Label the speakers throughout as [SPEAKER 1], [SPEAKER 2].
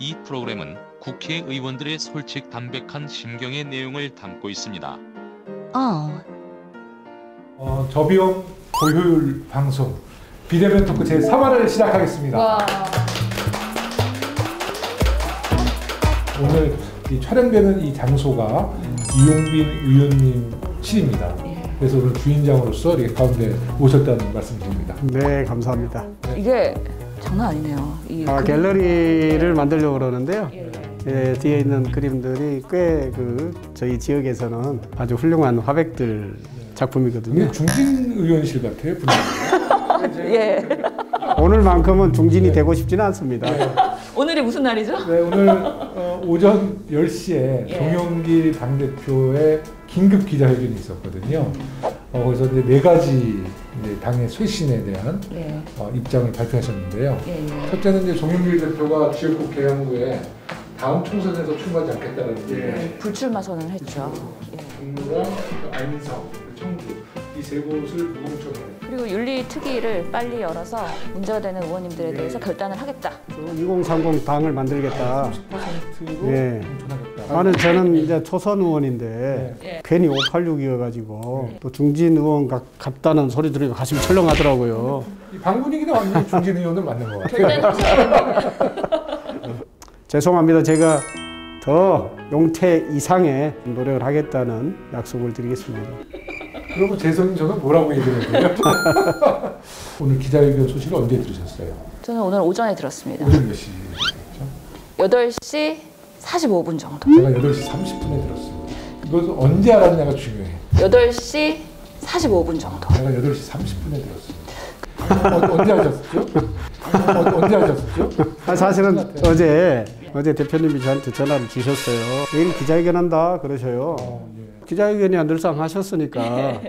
[SPEAKER 1] 이 프로그램은 국회의원들의 솔직 담백한 심경의 내용을 담고 있습니다.
[SPEAKER 2] 저비용 고효율 방송 비대면 토크 제3화를 시작하겠습니다.
[SPEAKER 3] 와.
[SPEAKER 2] 오늘 이 촬영되는 이 장소가 이용빈 의원님 실입니다. 그래서 오늘 주인장으로서 이렇게 가운데 오셨다는 말씀드립니다.
[SPEAKER 4] 네, 감사합니다.
[SPEAKER 3] 이게 장난 아니네요.
[SPEAKER 4] 갤러리를 만들려고 그러는데요. 뒤에 있는 그림들이 꽤 저희 지역에서는 아주 훌륭한 화백들 작품이거든요.
[SPEAKER 2] 중진 의원실 같아요, 분위기가.
[SPEAKER 3] 예.
[SPEAKER 4] 오늘만큼은 중진이 되고 싶지는 않습니다.
[SPEAKER 3] 오늘이 무슨 날이죠?
[SPEAKER 2] 네, 오늘 오전 10시에 정용길 당대표의 긴급 기자회견이 있었거든요. 거기서 이제 4가지 당의 쇄신에 대한 입장을 발표하셨는데요. 첫째는 이제 정용길 대표가 지역구 개항 후에 다음 총선에서 출마하지 않겠다는
[SPEAKER 3] 불출마 선언을 했죠.
[SPEAKER 2] 종로랑 안성, 청주 이 3곳을 무공천에
[SPEAKER 3] 그리고 윤리특위를 빨리 열어서 문제가 되는 의원님들에 대해서 결단을 하겠다.
[SPEAKER 4] 2030 당을 만들겠다.
[SPEAKER 2] 30%로
[SPEAKER 4] 예.
[SPEAKER 2] 공천하겠다.
[SPEAKER 4] 저는 이제 초선 의원인데 괜히 586이어가지고 또 중진 의원 같다는 소리 들으니까 가슴이 철렁하더라고요.
[SPEAKER 2] 이 방 분위기는 완전히 중진 의원들 맞는 것 같아요.
[SPEAKER 4] 죄송합니다. 제가 더 용태 이상의 노력을 하겠다는 약속을 드리겠습니다.
[SPEAKER 2] 그러면 재선인 저는 뭐라고 얘기해야 돼요? 오늘 기자회견 소식을 언제 들으셨어요?
[SPEAKER 3] 저는 오늘 오전에 들었습니다.
[SPEAKER 2] 오전 몇 시?
[SPEAKER 3] 8시 45분 정도.
[SPEAKER 2] 제가 8시 30분에 들었습니다. 이것은 언제 알았냐가 중요해.
[SPEAKER 3] 8시 45분 정도.
[SPEAKER 2] 제가 8시 30분에 들었습니다. 언제 하셨죠? 언제 하셨죠?
[SPEAKER 4] 사실은 어제 대표님이 저한테 전화를 주셨어요. 내일 기자회견한다 그러셔요. 기자회견이 늘상 하셨으니까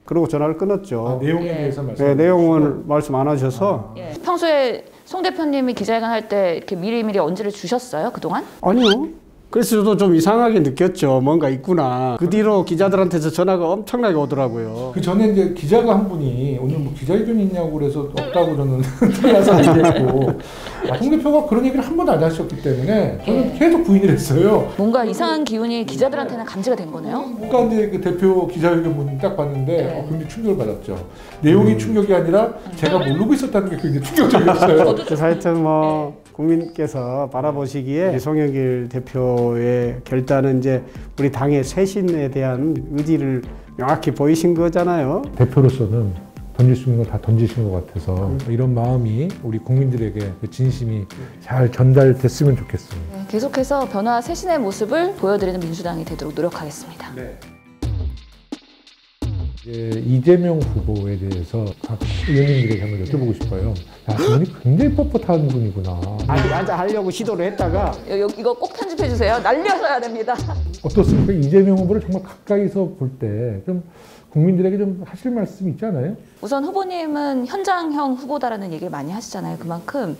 [SPEAKER 4] 그러고 전화를 끊었죠.
[SPEAKER 2] 내용에 대해서 말씀.
[SPEAKER 4] 네, 내용을 말씀 안 하셔서.
[SPEAKER 3] 평소에 송 대표님이 기자회견 할 때 이렇게 미리미리 언지를 주셨어요, 그동안?
[SPEAKER 4] 아니요. 그래서 저도 좀 이상하게 느꼈죠. 뭔가 있구나. 그 뒤로 기자들한테서 전화가 엄청나게 오더라고요.
[SPEAKER 2] 그 전에 이제 기자가 한 분이 오늘 뭐 기자회견 있냐고 그래서 없다고 저는 틀려서 얘기했고, 송 대표가 그런 얘기를 한 번도 안 하셨기 때문에 저는 계속 부인을 했어요.
[SPEAKER 3] 뭔가 이상한 기운이 기자들한테는 감지가 된 거네요?
[SPEAKER 2] 뭔가 이제 그 대표 기자회견 문 딱 봤는데 굉장히 충격을 받았죠. 내용이 충격이 아니라 제가 모르고 있었다는 게 굉장히 충격적이었어요.
[SPEAKER 4] 그래서 하여튼 국민께서 바라보시기에 송영길 대표의 결단은 이제 우리 당의 쇄신에 대한 의지를 명확히 보이신 거잖아요.
[SPEAKER 2] 대표로서는 던질 수 있는 걸 다 던지신 것 같아서 이런 마음이 우리 국민들에게 진심이 잘 전달됐으면 좋겠습니다.
[SPEAKER 3] 계속해서 변화 쇄신의 모습을 보여드리는 민주당이 되도록 노력하겠습니다.
[SPEAKER 2] 이재명 후보에 대해서 각 의원님들에게 한번 여쭤보고 싶어요. 그분이 굉장히 뻣뻣한 분이구나.
[SPEAKER 4] 하려고 시도를 했다가
[SPEAKER 3] 이거 꼭 편집해 주세요. 날려서야 됩니다.
[SPEAKER 2] 어떻습니까? 이재명 후보를 정말 가까이서 볼 때 좀 국민들에게 좀 하실 말씀이 있지 않아요?
[SPEAKER 3] 우선 후보님은 현장형 후보다라는 얘기를 많이 하시잖아요. 그만큼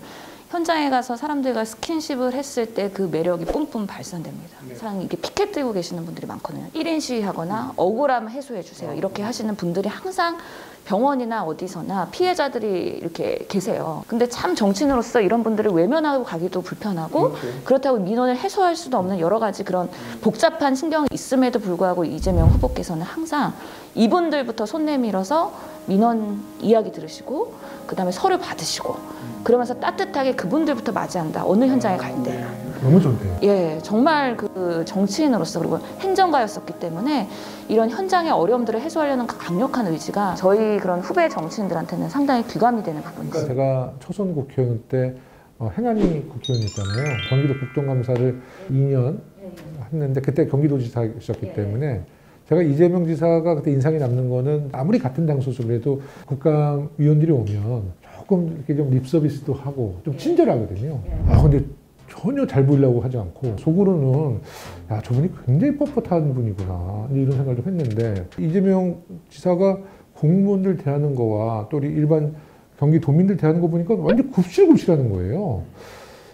[SPEAKER 3] 현장에 가서 사람들과 스킨십을 했을 때 그 매력이 뿜뿜 발산됩니다. 사람 이렇게 피켓 들고 계시는 분들이 많거든요. 1인 시위하거나 억울함 해소해 주세요. 이렇게 하시는 분들이 항상 병원이나 어디서나 피해자들이 이렇게 계세요. 근데 참 정치인으로서 이런 분들을 외면하고 가기도 불편하고 그렇다고 민원을 해소할 수도 없는 여러 가지 그런 복잡한 신경이 있음에도 불구하고 이재명 후보께서는 항상 이분들부터 손 내밀어서 민원 이야기 들으시고 그다음에 서류 받으시고 그러면서 따뜻하게 그분들부터 맞이한다. 어느 현장에 갈 때.
[SPEAKER 2] 너무 좋네요.
[SPEAKER 3] 예, 정말 그 정치인으로서 그리고 행정가였었기 때문에 이런 현장의 어려움들을 해소하려는 강력한 의지가 저희 그런 후배 정치인들한테는 상당히 귀감이 되는 부분이죠.
[SPEAKER 2] 제가 초선 국회의원 때 행안위 국회의원이었잖아요. 경기도 국정감사를 2년 했는데 그때 경기도지사셨기 때문에 제가 이재명 지사가 그때 인상이 남는 거는 아무리 같은 당 소속이라도 국감위원들이 오면 조금 이렇게 좀 립서비스도 하고 좀 친절하거든요. 근데 전혀 잘 보이려고 하지 않고 속으로는 저분이 굉장히 뻣뻣한 분이구나 이런 생각을 좀 했는데 이재명 지사가 공무원들 대하는 거와 또 우리 일반 경기도민들 대하는 거 보니까 완전 굽실굽실하는 거예요.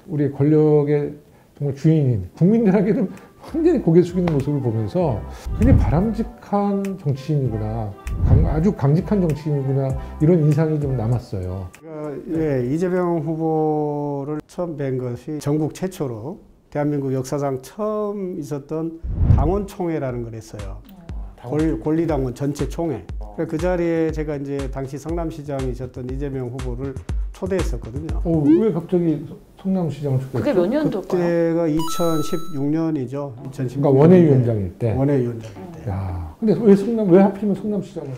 [SPEAKER 2] 우리 권력의 정말 주인인 국민들에게는 완전히 고개 숙이는 모습을 보면서 굉장히 바람직한 정치인이구나, 아주 강직한 정치인이구나 이런 인상이 좀 남았어요.
[SPEAKER 4] 예, 이재명 후보를 처음 뵌 것이 전국 최초로 대한민국 역사상 처음 있었던 당원총회라는 걸 했어요. 권리당원 전체 총회. 그 자리에 제가 이제 당시 성남시장이셨던 이재명 후보를 초대했었거든요.
[SPEAKER 2] 왜 갑자기 성남시장을 초대했죠?
[SPEAKER 3] 그게 몇 년도일까요?
[SPEAKER 4] 그때가 2016년이죠. 2016년.
[SPEAKER 2] 그러니까 원외위원장일 때.
[SPEAKER 4] 원외위원장일 때.
[SPEAKER 2] 야, 근데 왜 하필이면 성남시장을?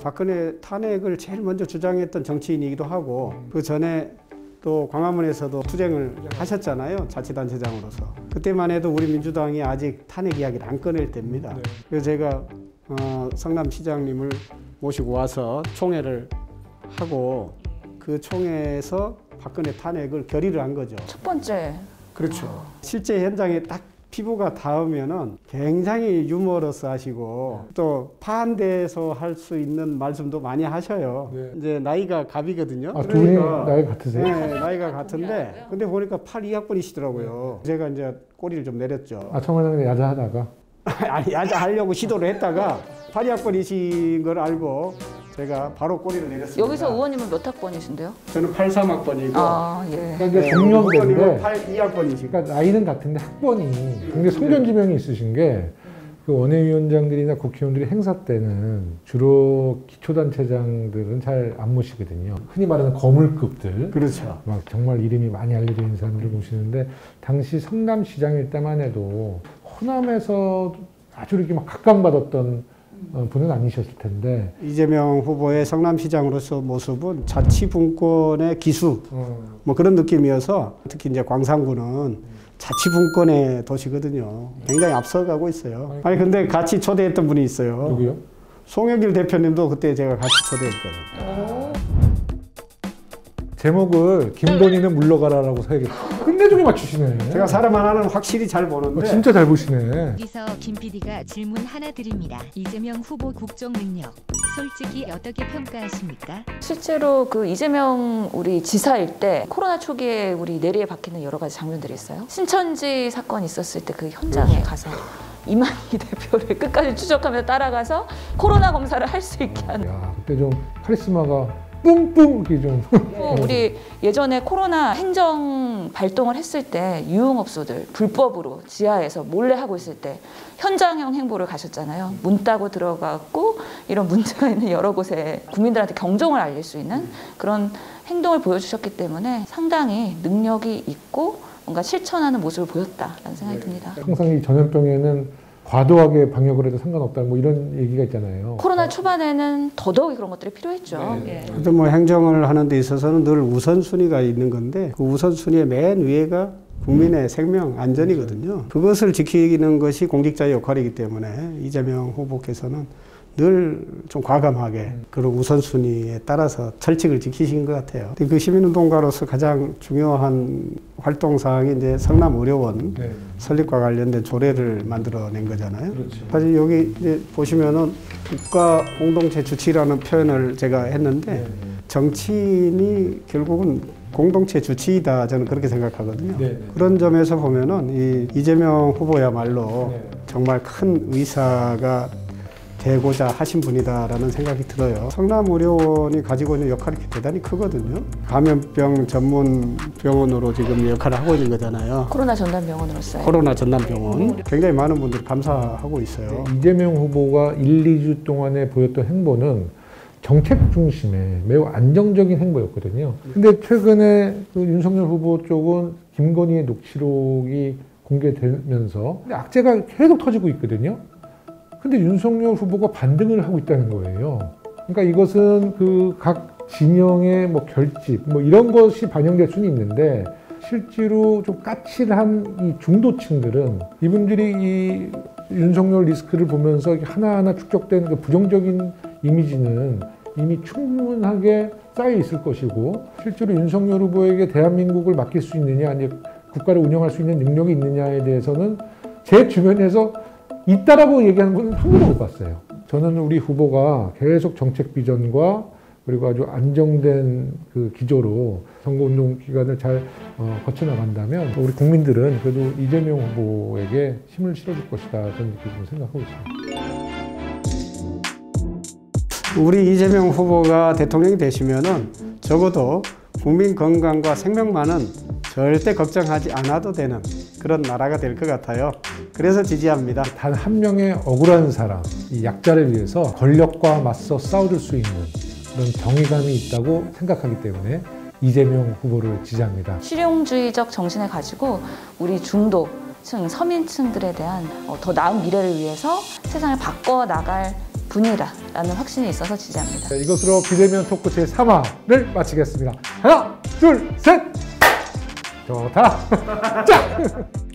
[SPEAKER 4] 박근혜 탄핵을 제일 먼저 주장했던 정치인이기도 하고 그 전에 또 광화문에서도 투쟁을 하셨잖아요. 자치단체장으로서. 그때만 해도 우리 민주당이 아직 탄핵 이야기를 안 꺼낼 때입니다.
[SPEAKER 2] 네.
[SPEAKER 4] 그래서 제가 성남시장님을 모시고 와서 총회를 하고 그 총회에서 박근혜 탄핵을 결의를 한 거죠.
[SPEAKER 3] 첫 번째.
[SPEAKER 4] 그렇죠. 실제 현장에 딱 피부가 닿으면은 굉장히 유머러스 하시고 또 파한대에서 할 수 있는 말씀도 많이 하셔요.
[SPEAKER 2] 네.
[SPEAKER 4] 이제 나이가 갑이거든요.
[SPEAKER 2] 두 분이 나이 같으세요?
[SPEAKER 4] 네, 나이가 같은데 근데 보니까 82학번이시더라고요. 제가 이제 꼬리를 좀 내렸죠.
[SPEAKER 2] 처음에는 야자하다가
[SPEAKER 4] 아니 야자하려고 시도를 했다가 82학번이신 걸 알고 제가 바로 꼬리를 내렸습니다.
[SPEAKER 3] 여기서 의원님은 몇 학번이신데요?
[SPEAKER 4] 저는 83학번이고
[SPEAKER 3] 아, 예.
[SPEAKER 2] 그러니까 동년배인데
[SPEAKER 4] 82학번이시고
[SPEAKER 2] 그러니까 나이는 같은데 학번이 굉장히 성견지명이 있으신 게 그 원외위원장들이나 국회의원들이 행사 때는 주로 기초단체장들은 잘 안 모시거든요. 흔히 말하는 거물급들.
[SPEAKER 4] 그렇죠.
[SPEAKER 2] 막 정말 이름이 많이 알려져 있는 사람들을 모시는데 당시 성남시장일 때만 해도 호남에서 아주 이렇게 막 각광받았던 분은 아니셨을 텐데
[SPEAKER 4] 이재명 후보의 성남시장으로서 모습은 자치분권의 기수 뭐 그런 느낌이어서 특히 이제 광산구는 자치분권의 도시거든요. 굉장히 앞서가고 있어요. 아니 근데 같이 초대했던 분이 있어요.
[SPEAKER 2] 누구요?
[SPEAKER 4] 송영길 대표님도 그때 제가 같이 초대했거든요.
[SPEAKER 2] 제목을 김건희는 물러가라라고 써야겠다. 끝내주게 맞추시네.
[SPEAKER 4] 제가 사람 하나는 확실히 잘 보는데
[SPEAKER 2] 진짜 잘 보시네.
[SPEAKER 5] 여기서 김 PD가 질문 하나 드립니다. 이재명 후보 국정 능력 솔직히 어떻게 평가하십니까?
[SPEAKER 3] 실제로 그 이재명 우리 지사일 때 코로나 초기에 우리 내리에 박히는 여러 가지 장면들이 있어요. 신천지 사건 있었을 때 그 현장에 가서 이만희 대표를 끝까지 추적하며 따라가서 코로나 검사를 할 수 있게 하는.
[SPEAKER 2] 야, 그때 좀 카리스마가 뿜뿜 이렇게 좀.
[SPEAKER 3] 우리 예전에 코로나 행정 발동을 했을 때 유흥업소들 불법으로 지하에서 몰래 하고 있을 때 현장형 행보를 가셨잖아요. 문 따고 들어갔고 이런 문제가 있는 여러 곳에 국민들한테 경종을 알릴 수 있는 그런 행동을 보여주셨기 때문에 상당히 능력이 있고 뭔가 실천하는 모습을 보였다라는 생각이 듭니다.
[SPEAKER 2] 항상 이 전염병에는 과도하게 방역을 해도 상관없다 뭐 이런 얘기가 있잖아요.
[SPEAKER 3] 코로나 초반에는 더더욱이 그런 것들이 필요했죠. 예.
[SPEAKER 4] 그래도 뭐 행정을 하는 데 있어서는 늘 우선순위가 있는 건데 그 우선순위의 맨 위에가 국민의 생명 안전이거든요. 그것을 지키는 것이 공직자의 역할이기 때문에 이재명 후보께서는 늘 좀 과감하게 그런 우선순위에 따라서 철칙을 지키신 것 같아요. 그 시민운동가로서 가장 중요한 활동사항이 이제 성남의료원 설립과 관련된 조례를 만들어낸 거잖아요.
[SPEAKER 2] 그렇죠.
[SPEAKER 4] 사실 여기 이제 보시면은 국가 공동체 주치라는 표현을 제가 했는데 정치인이 결국은 공동체 주치이다 저는 그렇게 생각하거든요. 그런 점에서 보면은 이 이재명 후보야말로 정말 큰 의사가 되고자 하신 분이다라는 생각이 들어요. 성남의료원이 가지고 있는 역할이 대단히 크거든요. 감염병 전문 병원으로 지금 역할을 하고 있는 거잖아요.
[SPEAKER 3] 코로나 전담병원으로서요.
[SPEAKER 4] 코로나 전담병원. 굉장히 많은 분들이 감사하고 있어요.
[SPEAKER 2] 이재명 후보가 1, 2주 동안에 보였던 행보는 정책 중심의 매우 안정적인 행보였거든요. 근데 최근에 그 윤석열 후보 쪽은 김건희의 녹취록이 공개되면서 악재가 계속 터지고 있거든요. 근데 윤석열 후보가 반등을 하고 있다는 거예요. 그러니까 이것은 그 각 진영의 뭐 결집 뭐 이런 것이 반영될 수는 있는데 실제로 좀 까칠한 이 중도층들은 이분들이 이 윤석열 리스크를 보면서 하나하나 축적된 그 부정적인 이미지는 이미 충분하게 쌓여 있을 것이고 실제로 윤석열 후보에게 대한민국을 맡길 수 있느냐 아니 국가를 운영할 수 있는 능력이 있느냐에 대해서는 제 주변에서 있다라고 얘기하는 분은 한 번도 못 봤어요. 저는 우리 후보가 계속 정책 비전과 그리고 아주 안정된 그 기조로 선거운동 기간을 잘 거쳐나간다면 우리 국민들은 그래도 이재명 후보에게 힘을 실어줄 것이다 저는 이렇게 좀 생각하고 있습니다.
[SPEAKER 4] 우리 이재명 후보가 대통령이 되시면은 적어도 국민 건강과 생명만은 절대 걱정하지 않아도 되는 그런 나라가 될 것 같아요. 그래서 지지합니다.
[SPEAKER 2] 단 한 명의 억울한 사람, 이 약자를 위해서 권력과 맞서 싸워줄 수 있는 그런 정의감이 있다고 생각하기 때문에 이재명 후보를 지지합니다.
[SPEAKER 3] 실용주의적 정신을 가지고 우리 중도층, 서민층들에 대한 더 나은 미래를 위해서 세상을 바꿔나갈 분이라는 확신이 있어서 지지합니다.
[SPEAKER 2] 이것으로 비대면 토크 제3화를 마치겠습니다. 하나, 둘, 셋! 좋다! 짝!